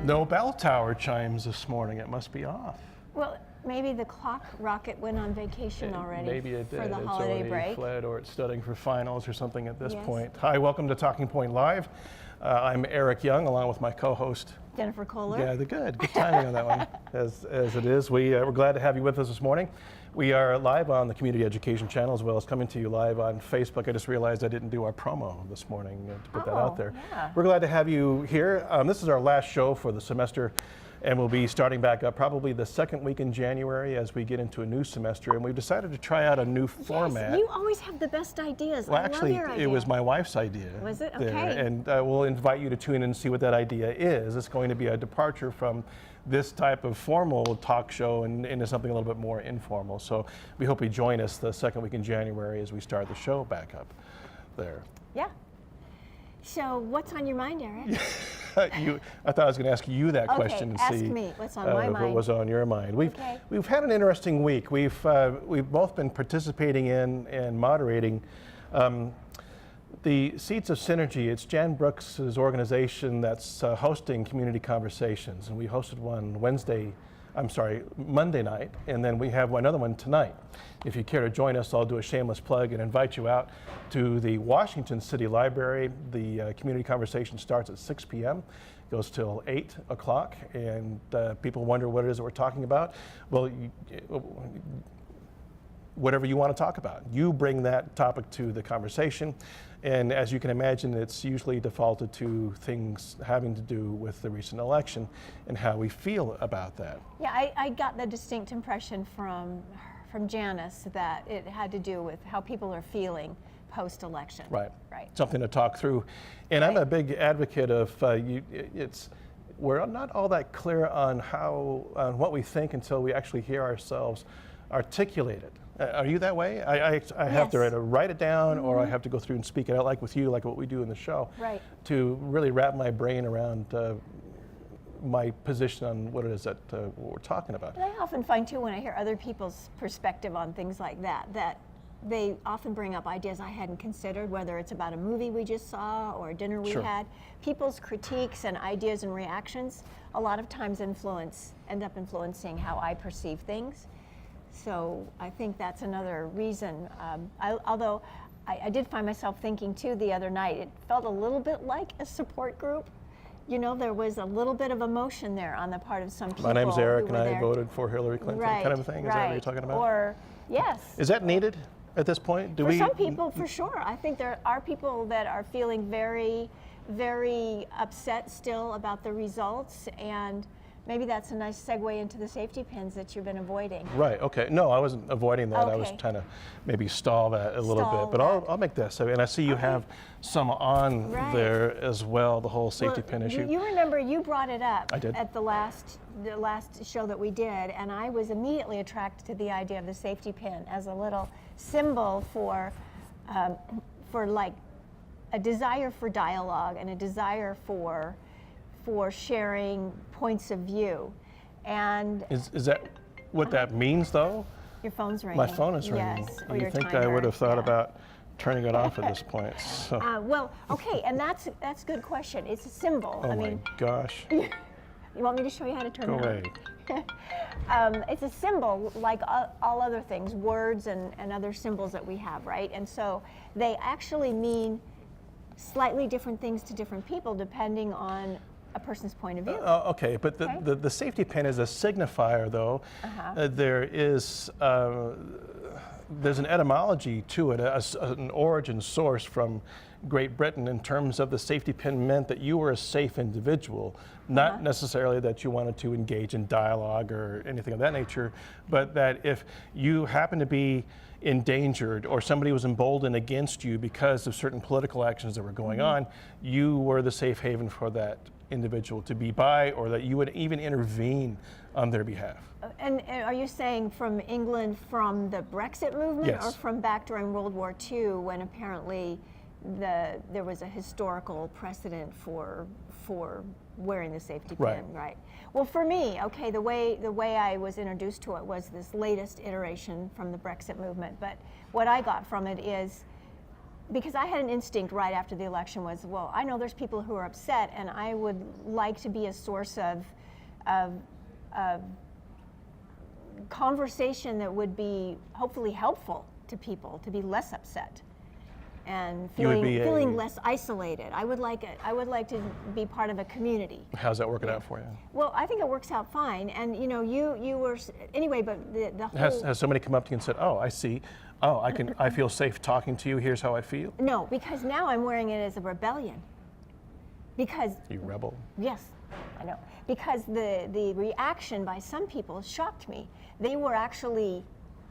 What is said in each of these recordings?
No bell tower chimes this morning. It must be off. Well, maybe the clock rocket went on vacation already. Maybe it did. For the It's holiday already break. fled, or it's studying for finals or something at this Yes. point. Hi, welcome to Talking Point Live. I'm Eric Young, along with my co-host Jennifer Kohler. Yeah, good timing on that one, as it is. We're glad to have you with us this morning. We are live on the Community Education Channel, as well as coming to you live on Facebook. I just realized I didn't do our promo this morning to put that out there. Yeah. We're glad to have you here. This is our last show for the semester, and we'll be starting back up probably the second week in January as we get into a new semester. And we've decided to try out a new format. You always have the best ideas. Well, I actually, love your idea. it was my wife's idea. Was it? there. Okay. And we'll invite you to tune in and see what that idea is. It's going to be a departure from this type of formal talk show and into something a little bit more informal. So we hope you join us the second week in January as we start the show back up there. Yeah. So what's on your mind, Eric? I thought I was going to ask you that question and ask see me what's on my mind. what was on your mind. We've had an interesting week. We've both been participating in and moderating the Seeds of Synergy. It's Jan Brooks' organization that's hosting community conversations, and we hosted one Monday night, and then we have another one tonight. If you care to join us, I'll do a shameless plug and invite you out to the Washington City Library. The community conversation starts at 6 p.m., goes till 8 o'clock, and people wonder what it is that we're talking about. Well, whatever you want to talk about. You bring that topic to the conversation, and as you can imagine, it's usually defaulted to things having to do with the recent election and how we feel about that. Yeah, I got the distinct impression from Janice that it had to do with how people are feeling post-election. Right. Right. Something to talk through. And I'm a big advocate of we're not all that clear on what we think until we actually hear ourselves articulate it. Are you that way? I have to either write it down or I have to go through and speak it out like with you, like what we do in the show, right, to really wrap my brain around my position on what it is that what we're talking about. And I often find too when I hear other people's perspective on things like that, that they often bring up ideas I hadn't considered, whether it's about a movie we just saw or a dinner we had. People's critiques and ideas and reactions a lot of times end up influencing how I perceive things. So I think that's another reason. Although I did find myself thinking too the other night, it felt a little bit like a support group. You know, there was a little bit of emotion there on the part of some people. My name's Eric and I there. voted for Hillary Clinton, kind of a thing. Is that what you're talking about? Or, yes. Is that needed at this point? For some people, for sure. I think there are people that are feeling very, very upset still about the results, and maybe that's a nice segue into the safety pins that you've been avoiding. Right, okay. No, I wasn't avoiding that. Okay. I was trying to maybe stall that a little bit, but I'll make that. So, and I see you have some on there as well, the whole safety pin issue. You remember you brought it up I did. at the last show that we did, and I was immediately attracted to the idea of the safety pin as a little symbol for like a desire for dialogue and a desire for sharing points of view. And is that what that means, though? Your phone's ringing. My phone is ringing. Yes, or you your think timer. I would have thought about turning it off at this point? So. Well, okay, and that's a good question. It's a symbol. Oh my gosh. You want me to show you how to turn it on? Go away. It's a symbol like all other things, words and other symbols that we have, right? And so they actually mean slightly different things to different people depending on a person's point of view. Okay, but the safety pin is a signifier, though. There's an etymology to it, an origin source from Great Britain in terms of the safety pin meant that you were a safe individual, not necessarily that you wanted to engage in dialogue or anything of that nature, but that if you happen to be endangered or somebody was emboldened against you because of certain political actions that were going on, you were the safe haven for that individual to be by, or that you would even intervene on their behalf. And are you saying from England from the Brexit movement, Yes. or from back during World War II when apparently there was a historical precedent for wearing the safety pin, right? Well, for me, okay, the way I was introduced to it was this latest iteration from the Brexit movement, but what I got from it is because I had an instinct right after the election was, well, I know there's people who are upset, and I would like to be a source of conversation that would be hopefully helpful to people to be less upset and feeling less isolated. I would like to be part of a community. How's that working out for you? Well, I think it works out fine. And you know, you were anyway, but the whole Has somebody come up to you and said, "Oh, I see. Oh, I feel safe talking to you. Here's how I feel." No, because now I'm wearing it as a rebellion. Because you rebel. Yes, I know. Because the reaction by some people shocked me. They were actually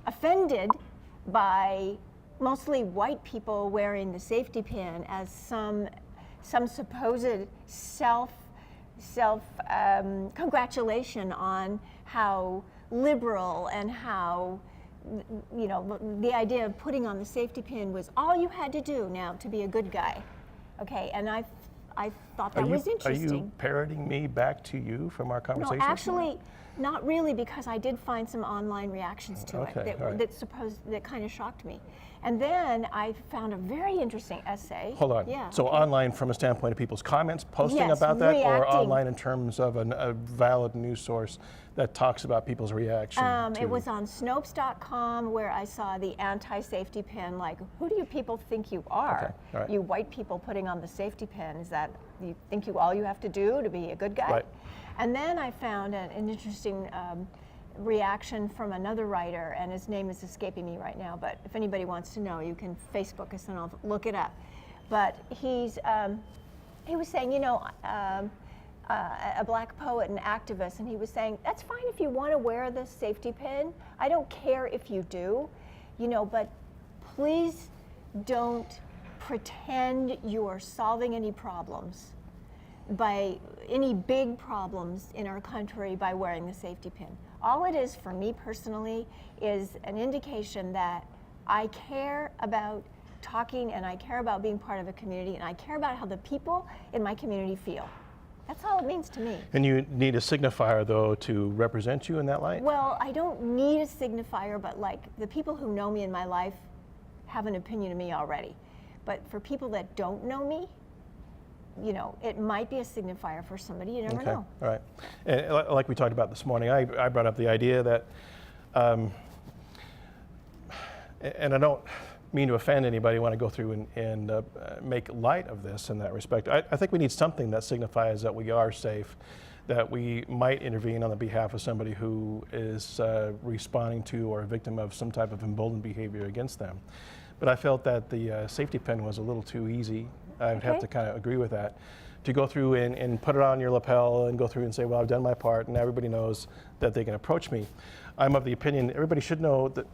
offended by mostly white people wearing the safety pin as some supposed self congratulation on how liberal and how, you know, the idea of putting on the safety pin was all you had to do now to be a good guy. Okay, and I thought that was interesting. Are you parroting me back to you from our conversation? No, actually, not really, because I did find some online reactions to it that kind of shocked me. And then I found a very interesting essay. Hold on. Yeah. So online from a standpoint of people's comments, posting Yes, about that, or reacting. online in terms of a valid news source that talks about people's reaction to... It was on Snopes.com where I saw the anti-safety pin, like, who do you people think you are? Okay, all right. You white people putting on the safety pin, is that you think all you have to do to be a good guy? Right. And then I found an interesting reaction from another writer, and his name is escaping me right now, but if anybody wants to know, you can Facebook us and I'll look it up. But he was saying, you know, a black poet and activist, and he was saying, that's fine if you want to wear the safety pin. I don't care if you do, you know, but please don't pretend you are solving any problems, by any big problems in our country, by wearing the safety pin. All it is for me personally is an indication that I care about talking, and I care about being part of a community, and I care about how the people in my community feel. That's all it means to me. And you need a signifier, though, to represent you in that light? Well, I don't need a signifier, but like the people who know me in my life have an opinion of me already. But for people that don't know me, you know, it might be a signifier for somebody. You never know. All right. And like we talked about this morning, I brought up the idea that, and I don't mean to offend anybody, want to go through and make light of this in that respect. I think we need something that signifies that we are safe, that we might intervene on the behalf of somebody who is responding to or a victim of some type of emboldened behavior against them. But I felt that the safety pin was a little too easy. I would have to kind of agree with that. To go through and put it on your lapel and go through and say, well, I've done my part, and everybody knows that they can approach me. I'm of the opinion everybody should know that,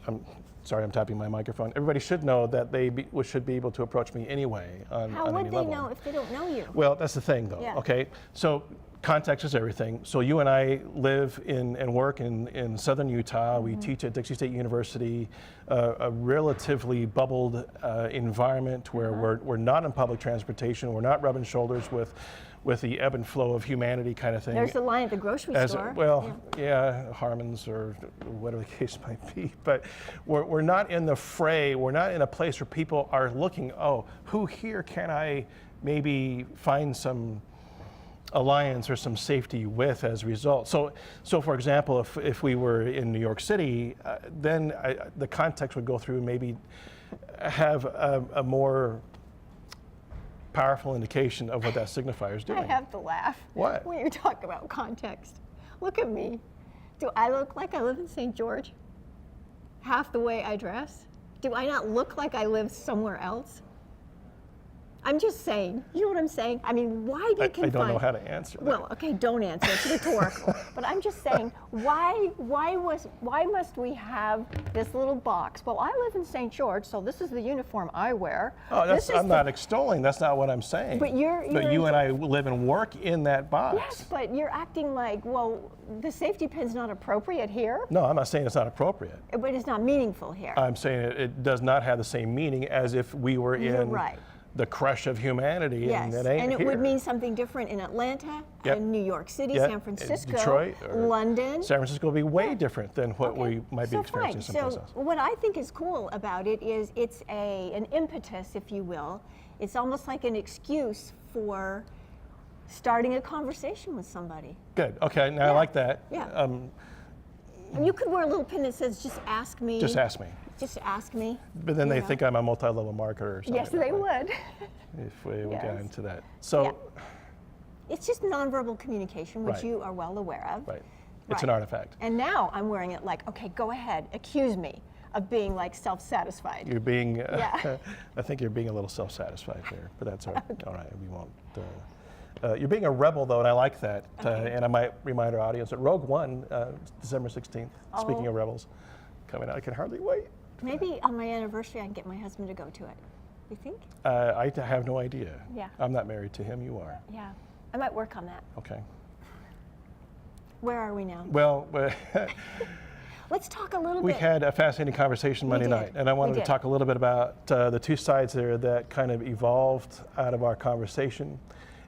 sorry, I'm tapping my microphone. Everybody should know that they should be able to approach me anyway on any level. How would they know if they don't know you? Well, that's the thing, though, Yeah. okay? So context is everything. So you and I live and work in southern Utah. We teach at Dixie State University, a relatively bubbled environment where we're not in public transportation. We're not rubbing shoulders with the ebb and flow of humanity kind of thing. There's a line at the grocery store. Well, yeah, Harmon's or whatever the case might be. But we're not in the fray. We're not in a place where people are looking, oh, who here can I maybe find some alliance or some safety with as a result. So for example, if we were in New York City, then the context would go through and maybe have a more powerful indication of what that signifier is doing. I have to laugh. What? When you talk about context. Look at me. Do I look like I live in St. George? Half the way I dress? Do I not look like I live somewhere else? I'm just saying, you know what I'm saying? I mean, why they can I don't find... know how to answer that. Well, okay, don't answer, it's rhetorical. But I'm just saying, why must we have this little box? Well, I live in St. George, so this is the uniform I wear. Oh, I'm not extolling, that's not what I'm saying. But you and I live and work in that box. Yes, but you're acting like, well, the safety pin's not appropriate here. No, I'm not saying it's not appropriate. But it's not meaningful here. I'm saying it does not have the same meaning as if we were You're in right. the crush of humanity, Yes, and it ain't and it here. would mean something different in Atlanta, Yep. in New York City, Yep. San Francisco, Detroit, or London. San Francisco will be way different than what Okay, we might be experiencing someplace So else. what I think is cool about it is it's an impetus, if you will. It's almost like an excuse for starting a conversation with somebody. Good. Okay. Now I like that. Yeah. And you could wear a little pin that says, just ask me. Just ask me. Just ask me. But then you they know. think I'm a multi-level marketer or something. Yes, they would. If we Yes. got into that. So, Yeah. It's just nonverbal communication, which Right. you are well aware of. right. It's an Right. artifact. And now I'm wearing it like, okay, go ahead, accuse me of being like self-satisfied. You're being, Yeah. I think you're being a little self-satisfied there, but that's all right. All right, we won't. You're being a rebel, though, and I like that. Okay. And I might remind our audience that Rogue One, December 16th, speaking Oh. of rebels, coming out. I can hardly wait. Maybe on my anniversary I can get my husband to go to it. You think? I have no idea. Yeah. I'm not married to him, you are. Yeah. I might work on that. Okay. Where are we now? Well, Let's talk a little we bit. had a fascinating conversation Monday did. night, and I wanted We to did. talk a little bit about the two sides there that kind of evolved out of our conversation.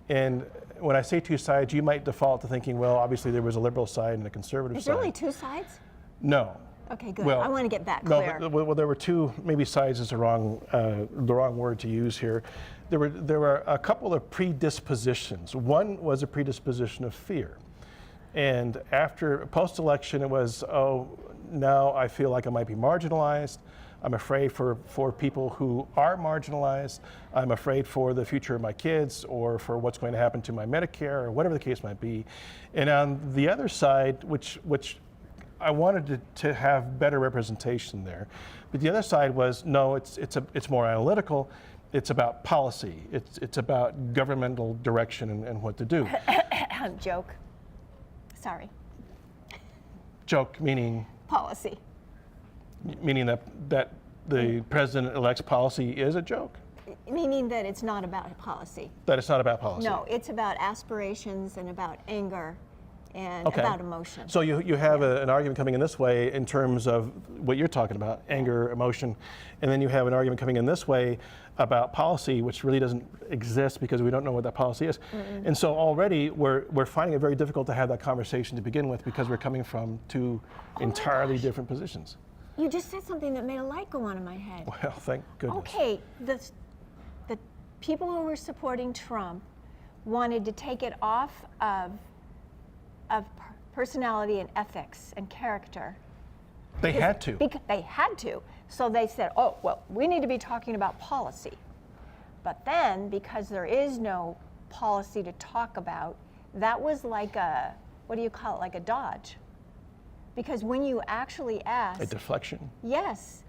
And when I say two sides, you might default to thinking, well, obviously there was a liberal side and a conservative Is side. there only two sides? No. Okay, good. Well, I want to get that No, clear. well, there were two. Maybe sides is the wrong word to use here. There were a couple of predispositions. One was a predisposition of fear, and after post-election, it was, oh, now I feel like I might be marginalized. I'm afraid for people who are marginalized. I'm afraid for the future of my kids, or for what's going to happen to my Medicare, or whatever the case might be. And on the other side, which I wanted to have better representation there, but the other side was, no, it's more analytical. It's about policy. It's about governmental direction and what to do. Joke. Sorry. Joke meaning Policy. that the president-elect's policy is a joke. Meaning that it's not about policy. That it's not about policy. No, it's about aspirations and about anger and Okay. about emotion. So you have an argument coming in this way in terms of what you're talking about, anger, emotion, and then you have an argument coming in this way about policy, which really doesn't exist because we don't know what that policy is. And so already we're finding it very difficult to have that conversation to begin with because we're coming from two entirely different positions. You just said something that made a light go on in my head. Well, thank goodness. Okay, the people who were supporting Trump wanted to take it off of personality and ethics and character. They had to. Because they had to. So they said, oh, well, we need to be talking about policy. But then, because there is no policy to talk about, that was like a, what do you call it, like a dodge. Because when you actually ask, A deflection. yes,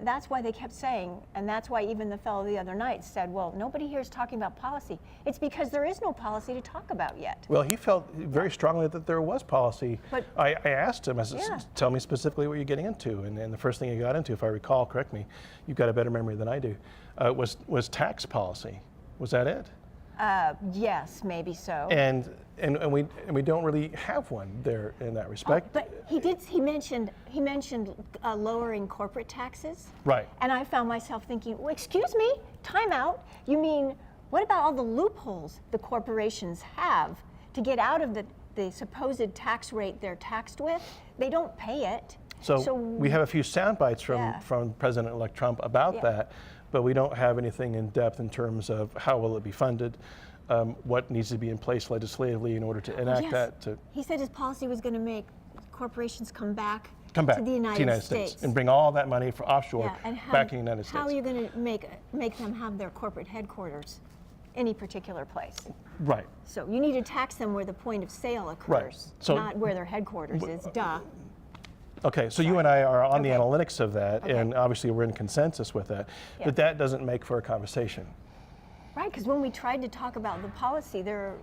that's why they kept saying, and that's why even the fellow the other night said, well, nobody here is talking about policy. It's because there is no policy to talk about yet. Well, he felt very strongly that there was policy. But- I asked him, I said, Yeah. tell me specifically what you're getting into. And the first thing he got into, if I recall, correct me, you've got a better memory than I do, was tax policy. Was that it? Yes, maybe so. And we don't really have one there in that respect. But he mentioned lowering corporate taxes. Right. And I found myself thinking, well, excuse me, time out. You mean, what about all the loopholes the corporations have to get out of the supposed tax rate they're taxed with? They don't pay it. So we have a few sound bites Yeah. from President-elect Trump about Yeah. that, but we don't have anything in depth in terms of how will it be funded, what needs to be in place legislatively in order to enact Yes. that. He said his policy was going to make corporations come back To the United States. and bring all that money for offshore Yeah, and back in the United how are States. you going to make them have their corporate headquarters any particular place? Right. So you need to tax them where the point of sale occurs, So- not where their headquarters is. Duh. Okay, so you and I are on the Okay. analytics of that, Okay. and obviously we're in consensus with that, Yeah. but that doesn't make for a conversation. Right, because when we tried to talk about the policy, There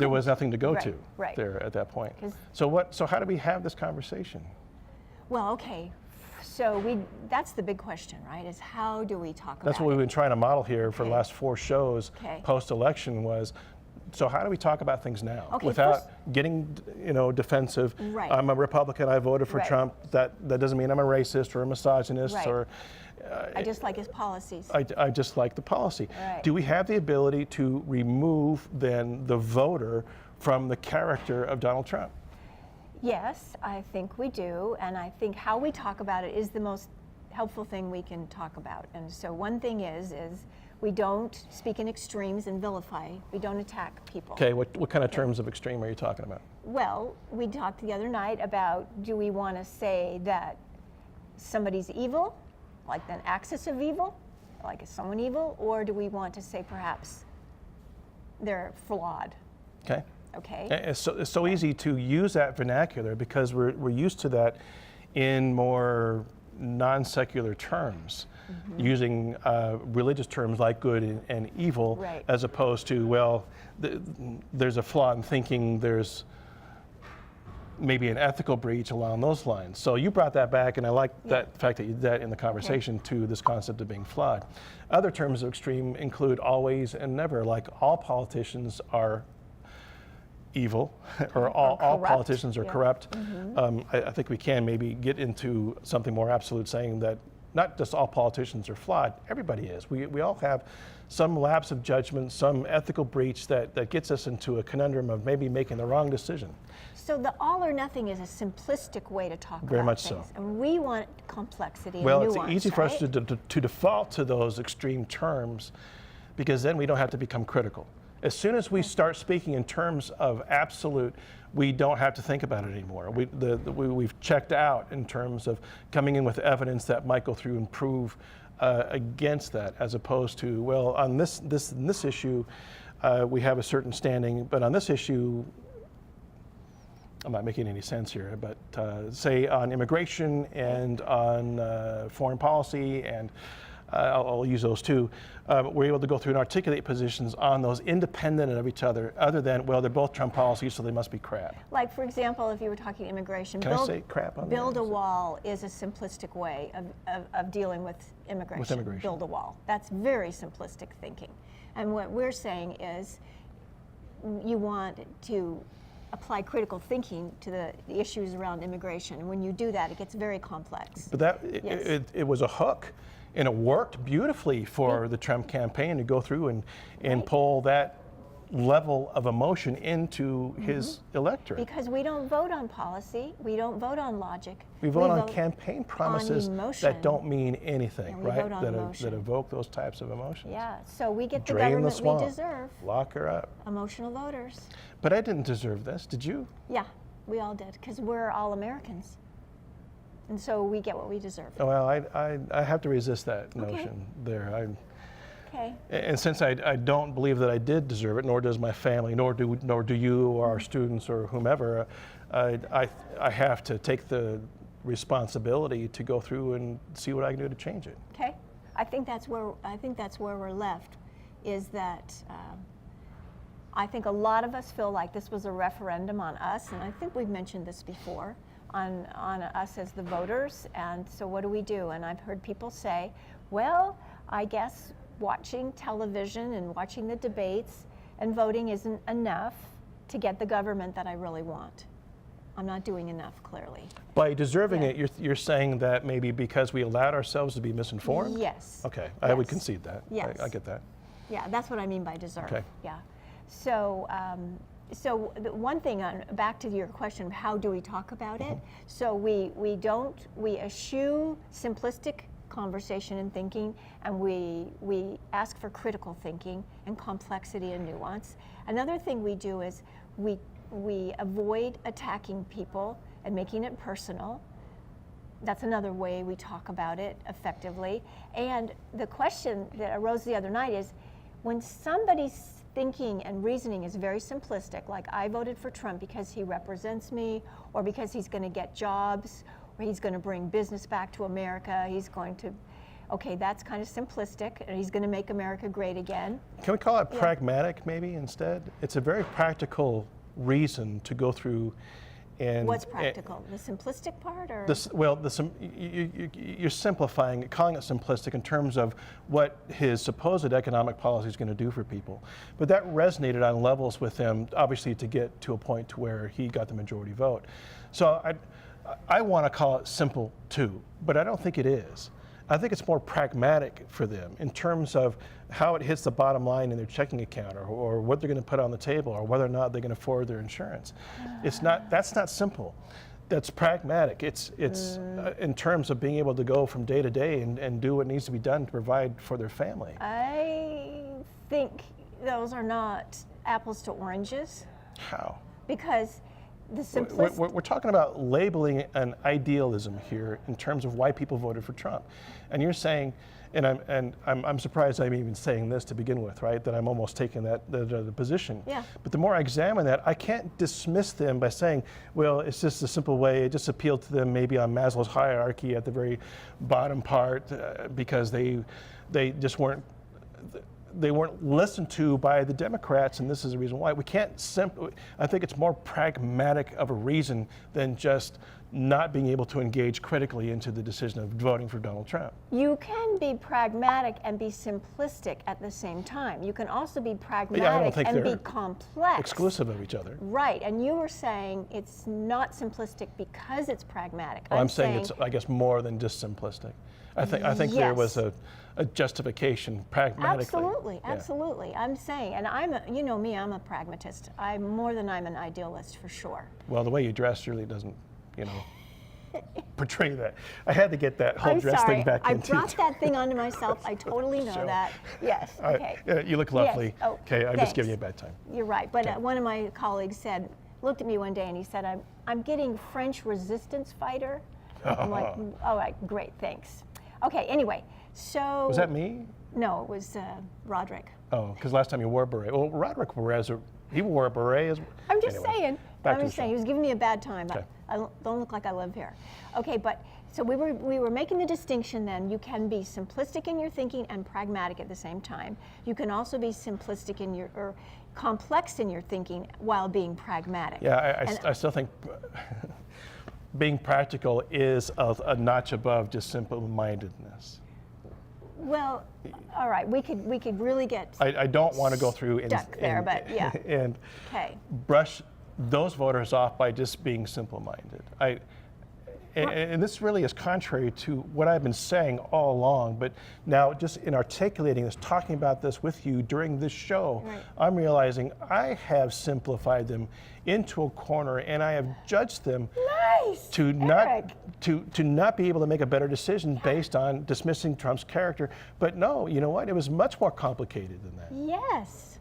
was nothing to go Right, to right. there at that point. 'Cause- So how do we have this conversation? Well, okay. So that's the big question, right? Is how do we talk That's about what we've it? been trying to model here for the Okay. last 4 shows Okay. post-election was So how do we talk about things now Okay, without first- getting, defensive? Right. I'm a Republican. I voted for Right. Trump. That doesn't mean I'm a racist or a misogynist Right. or. I just like his policies. I just like the policy. Right. Do we have the ability to remove then the voter from the character of Donald Trump? Yes, I think we do, and I think how we talk about it is the most helpful thing we can talk about. And so one thing is we don't speak in extremes and vilify. We don't attack people. Okay, what kind of terms of extreme are you talking about? Well, we talked the other night about, do we want to say that somebody's evil, like an axis of evil, like is someone evil, or do we want to say perhaps they're flawed? Okay. Okay. It's so easy to use that vernacular because we're used to that in more non-secular terms, using religious terms like good and evil, Right. as opposed to, well, there's a flaw in thinking, there's maybe an ethical breach along those lines. So you brought that back, and I like that fact that you did that in the conversation to this concept of being flawed. Other terms of extreme include always and never, like all politicians are evil, or all corrupt. politicians are Yeah. corrupt. I think we can maybe get into something more absolute, saying that not just all politicians are flawed, everybody is. We all have some lapse of judgment, some ethical breach that gets us into a conundrum of maybe making the wrong decision. So the all or nothing is a simplistic way to talk Very about much things. so. And we want complexity and Well, nuance, it's easy for us right? to default to those extreme terms, because then we don't have to become critical. As soon as we start speaking in terms of absolute, we don't have to think about it anymore. We've checked out in terms of coming in with evidence that might go through and prove against that, as opposed to, well, on this issue, we have a certain standing, but on this issue, I'm not making any sense here, but say on immigration and on foreign policy, and I'll use those two, we're able to go through and articulate positions on those independent of each other, other than, well, they're both Trump policies, so they must be crap. Like, for example, if you were talking immigration, Can I say crap on build there? a wall is a simplistic way of dealing with immigration. With immigration. Build a wall. That's very simplistic thinking. And what we're saying is you want to apply critical thinking to the issues around immigration. And when you do that, it gets very complex. But that Yes. it was a hook, and it worked beautifully for the Trump campaign to go through and Right. pull that level of emotion into his electorate. Because we don't vote on policy, we don't vote on logic. We vote on campaign promises emotion. that don't mean anything, And we right? vote on that emotion. evoke those types of emotions. Yeah, so we get the Drain the government swamp. we deserve. Lock her up. Emotional voters. But I didn't deserve this, did you? Yeah, we all did, because we're all Americans. And so we get what we deserve. Well, I have to resist that notion there. Okay. And since I don't believe that I did deserve it, nor does my family, nor do you or our students or whomever, I have to take the responsibility to go through and see what I can do to change it. Okay. I think that's where we're left, is that I think a lot of us feel like this was a referendum on us, and I think we've mentioned this before, on us as the voters. And so what do? And I've heard people say, well, I guess watching television and watching the debates and voting isn't enough to get the government that I really want. I'm not doing enough, clearly. By deserving Yeah. it, you're saying that maybe because we allowed ourselves to be misinformed? Yes. Okay, I would Yes. concede that. Yes. I get that. Yeah, that's what I mean by deserve. Okay. Yeah. So, so the one thing back to your question, how do we talk about it? So we eschew simplistic conversation and thinking, and we ask for critical thinking and complexity and nuance. Another thing we do is we avoid attacking people and making it personal. That's another way we talk about it effectively. And the question that arose the other night is, when somebody's thinking and reasoning is very simplistic, like I voted for Trump because he represents me, or because he's going to get jobs, or he's going to bring business back to America, he's going to, okay, that's kind of simplistic, and he's going to make America great again. Can we call it pragmatic maybe instead? It's a very practical reason to go through And What's practical? The simplistic part, or? You're simplifying it, calling it simplistic in terms of what his supposed economic policy is going to do for people. But that resonated on levels with him, obviously, to get to a point to where he got the majority vote. So I want to call it simple too, but I don't think it is. I think it's more pragmatic for them in terms of how it hits the bottom line in their checking account, or what they're going to put on the table, or whether or not they can afford their insurance. That's not simple. That's pragmatic. It's in terms of being able to go from day to day and do what needs to be done to provide for their family. I think those are not apples to oranges. How? Because the simplistic. We're talking about labeling an idealism here in terms of why people voted for Trump, and you're saying, and I'm surprised I'm even saying this to begin with, right? That I'm almost taking the position. Yeah. But the more I examine that, I can't dismiss them by saying, well, it's just a simple way. It just appealed to them maybe on Maslow's hierarchy at the very bottom part because they just weren't. They weren't listened to by the Democrats, and this is the reason why. We can't I think it's more pragmatic of a reason than just not being able to engage critically into the decision of voting for Donald Trump. You can be pragmatic and be simplistic at the same time. You can also be pragmatic and be complex. Exclusive of each other. Right, and you were saying it's not simplistic because it's pragmatic. Well, I'm saying it's, I guess, more than just simplistic. I think yes. there was a justification pragmatically. Absolutely, Yeah. absolutely. I'm saying, and you know me, I'm a pragmatist. I'm more than I'm an idealist for sure. Well, the way you dress really doesn't, portray that. I had to get that whole dress thing back into I brought that thing onto myself. I totally know that. Yes, okay. You look lovely. Yes. Oh, okay, I'm thanks. just giving you a bad time. You're right, but one of my colleagues looked at me one day and he said, I'm getting French resistance fighter. I'm like, all right, great, thanks. Okay, anyway, so. Was that me? No, it was Roderick. Oh, because last time you wore a beret. Well, Roderick he wore a beret as well. I'm just saying. Back I'm just saying. He was giving me a bad time. Okay. I don't look like I live here. Okay, but so we were making the distinction then. You can be simplistic in your thinking and pragmatic at the same time. You can also be simplistic or complex in your thinking while being pragmatic. Yeah, I still think being practical is a notch above just simple-mindedness. Well, all right, we could really get I don't want to go through but yeah. and Okay. brush those voters off by just being simple-minded. And this really is contrary to what I've been saying all along, but now just in articulating this, talking about this with you during this show, right. I'm realizing I have simplified them into a corner, and I have judged them to not be able to make a better decision based on dismissing Trump's character. But no, you know what? It was much more complicated than that. Yes.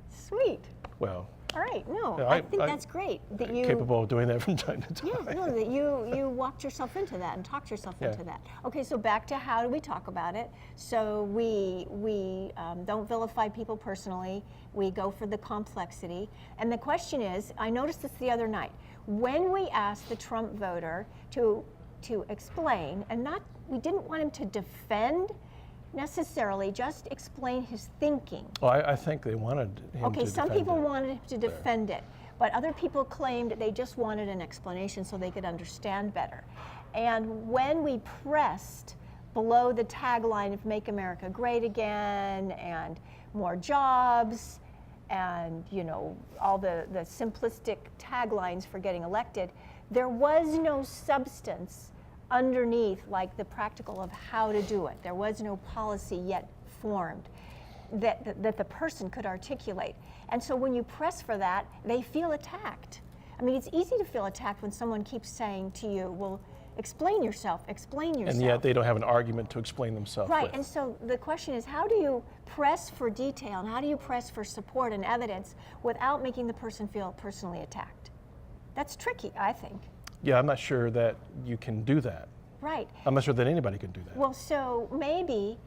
Sweet. Well. All right, no, Yeah, I think that's great that you capable of doing that from time to time. Yeah, no, that you walked yourself into that and talked yourself into that. Okay, so back to how do we talk about it? So we don't vilify people personally. We go for the complexity. And the question is, I noticed this the other night, when we asked the Trump voter to explain, and we didn't want him to defend necessarily, just explain his thinking. Well, I think they wanted him to some defend people it. wanted him to defend it, but other people claimed they just wanted an explanation so they could understand better. And when we pressed below the tagline of Make America Great Again and more jobs and all the simplistic taglines for getting elected, there was no substance underneath, like the practical of how to do it. There was no policy yet formed that the person could articulate. And so when you press for that, they feel attacked. I mean, it's easy to feel attacked when someone keeps saying to you, well, explain yourself, explain yourself. And yet they don't have an argument to explain themselves Right, with. and so the question is, how do you press for detail and how do you press for support and evidence without making the person feel personally attacked? That's tricky, I think. Yeah, I'm not sure that you can do that. Right. I'm not sure that anybody can do that. Well, so maybe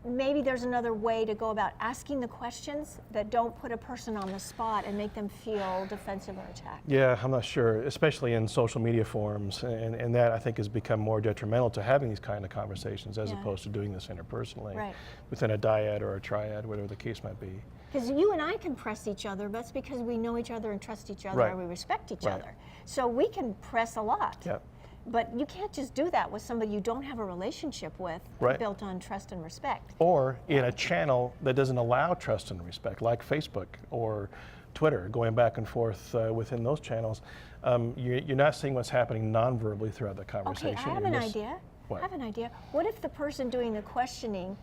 maybe there's another way to go about asking the questions that don't put a person on the spot and make them feel defensive or attacked. Yeah, I'm not sure, especially in social media forums, and that I think has become more detrimental to having these kind of conversations as opposed to doing this interpersonally within a dyad or a triad, whatever the case might be. Because you and I can press each other, but that's because we know each other and trust each other and we respect each other. So we can press a lot. Yep. But you can't just do that with somebody you don't have a relationship with built on trust and respect. Or in a channel that doesn't allow trust and respect, like Facebook or Twitter, going back and forth within those channels. You're not seeing what's happening non-verbally throughout the conversation. Okay, I have an idea. What? I have an idea. What if the person doing the questioning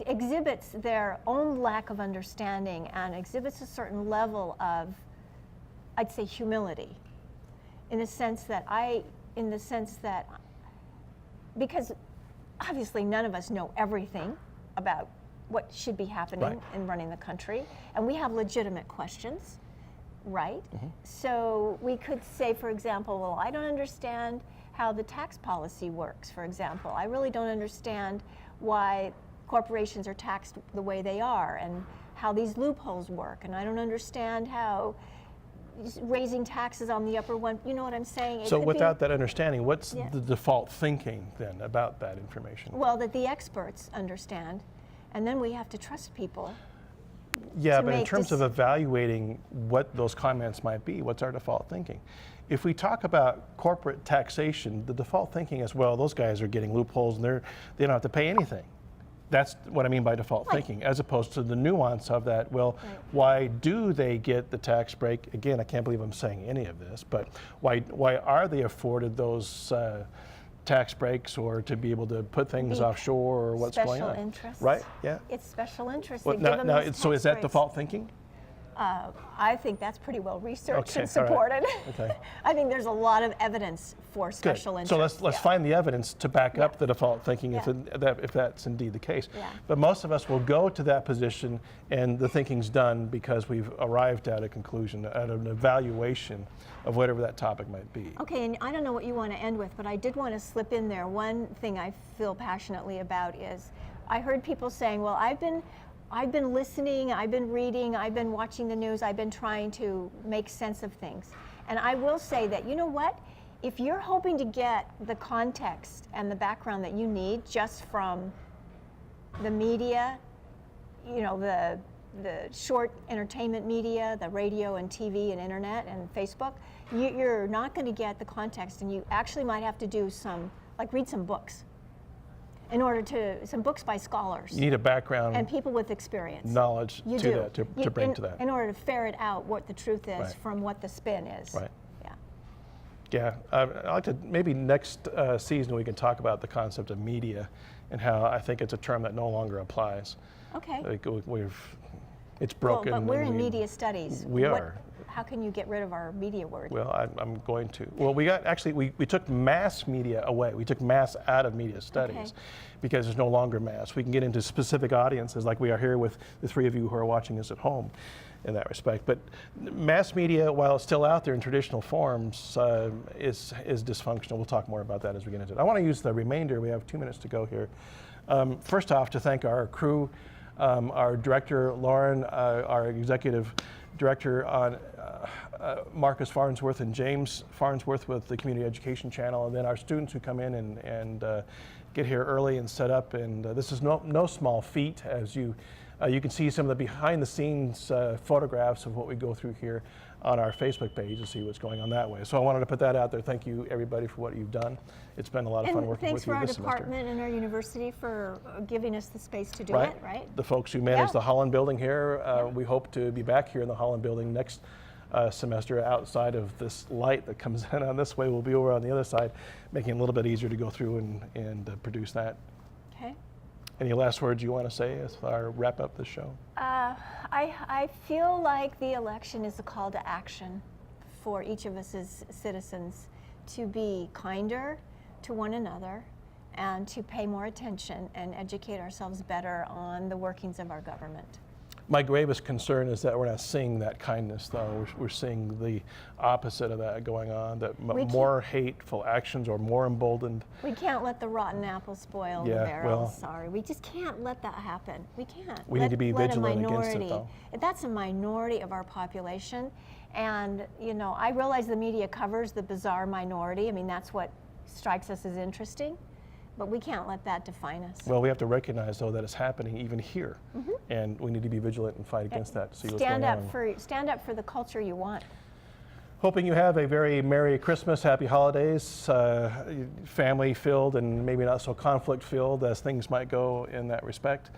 exhibits their own lack of understanding and exhibits a certain level of, I'd say, humility, in the sense that because obviously none of us know everything about what should be happening in running the country, and we have legitimate questions, right? So we could say, for example, well, I don't understand how the tax policy works, for example. I really don't understand why corporations are taxed the way they are and how these loopholes work, and I don't understand how raising taxes on the upper one, you know what I'm saying? So without that understanding, what's the default thinking then about that information? Well, that the experts understand, and then we have to trust people. Yeah, but in terms of evaluating what those comments might be, what's our default thinking? If we talk about corporate taxation, the default thinking is, well, those guys are getting loopholes and they don't have to pay anything. That's what I mean by default thinking, as opposed to the nuance of that, well, why do they get the tax break? Again, I can't believe I'm saying any of this, but why are they afforded those tax breaks or to be able to put things offshore or what's going on? Special interests. Right, yeah. It's special interests. Well, so is that default thinking? I think that's pretty well researched and all right. supported. Okay. I think there's a lot of evidence for special interests. So let's find the evidence to back up the default thinking if that's indeed the case. But most of us will go to that position and the thinking's done because we've arrived at a conclusion, at an evaluation of whatever that topic might be. Okay, and I don't know what you want to end with, but I did want to slip in there. One thing I feel passionately about is I heard people saying, well, I've been listening, I've been reading, I've been watching the news, I've been trying to make sense of things. And I will say that, you know what? If you're hoping to get the context and the background that you need just from the media, you know, the short entertainment media, the radio and TV and internet and Facebook, you're not going to get the context, and you actually might have to do read some books. Some books by scholars. You need a background and people with experience. Knowledge to bring to that. In order to ferret out what the truth is from what the spin is. Right. Yeah. Yeah, I'd like to, maybe next season we can talk about the concept of media and how I think it's a term that no longer applies. Okay. It's broken. Well, but we're in media studies. We are. How can you get rid of our media word? Well, I'm going to. Well, we took mass media away. We took mass out of media studies because there's no longer mass. We can get into specific audiences like we are here with the three of you who are watching us at home in that respect. But mass media, while it's still out there in traditional forms, is dysfunctional. We'll talk more about that as we get into it. I want to use the remainder. We have 2 minutes to go here. First off, to thank our crew, our director, Lauren, our executive director on Marcus Farnsworth and James Farnsworth with the Community Education Channel, and then our students who come in and get here early and set up. And this is no small feat, as you can see some of the behind-the-scenes photographs of what we go through here on our Facebook page to see what's going on that way. So I wanted to put that out there. Thank you, everybody, for what you've done. It's been a lot of fun working with you this semester. Thanks for our department and our university for giving us the space to do it, right? The folks who manage the Holland building here, we hope to be back here in the Holland building next semester. Outside of this light that comes in on this way, we'll be over on the other side, making it a little bit easier to go through and produce that. Okay. Any last words you want to say as I wrap up the show? I feel like the election is a call to action for each of us as citizens to be kinder to one another and to pay more attention and educate ourselves better on the workings of our government. My gravest concern is that we're not seeing that kindness, though. We're seeing the opposite of that going on, that more hateful actions are more emboldened. We can't let the rotten apple spoil the Yeah, barrel. well, Sorry, we just can't let that happen. We can't. We need to be vigilant against it, though. That's a minority of our population. And, you know, I realize the media covers the bizarre minority. I mean, that's what strikes us as interesting. But we can't let that define us. Well, we have to recognize, though, that it's happening even here. And we need to be vigilant and fight against that, see what's going on. Stand up for the culture you want. Hoping you have a very Merry Christmas, Happy Holidays, family-filled and maybe not so conflict-filled as things might go in that respect.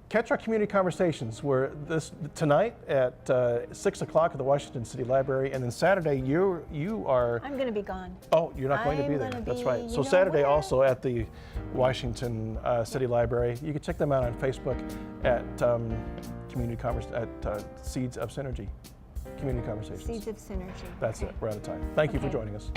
Catch our community conversations. We're tonight at 6 o'clock at the Washington City Library, and then Saturday you are. I'm going to be gone. Oh, you're not going to be there. That's right. So Saturday also at the Washington City Library. You can check them out on Facebook at Seeds of Synergy. Community Conversations. Seeds of Synergy. That's it. We're out of time. Thank you for joining us.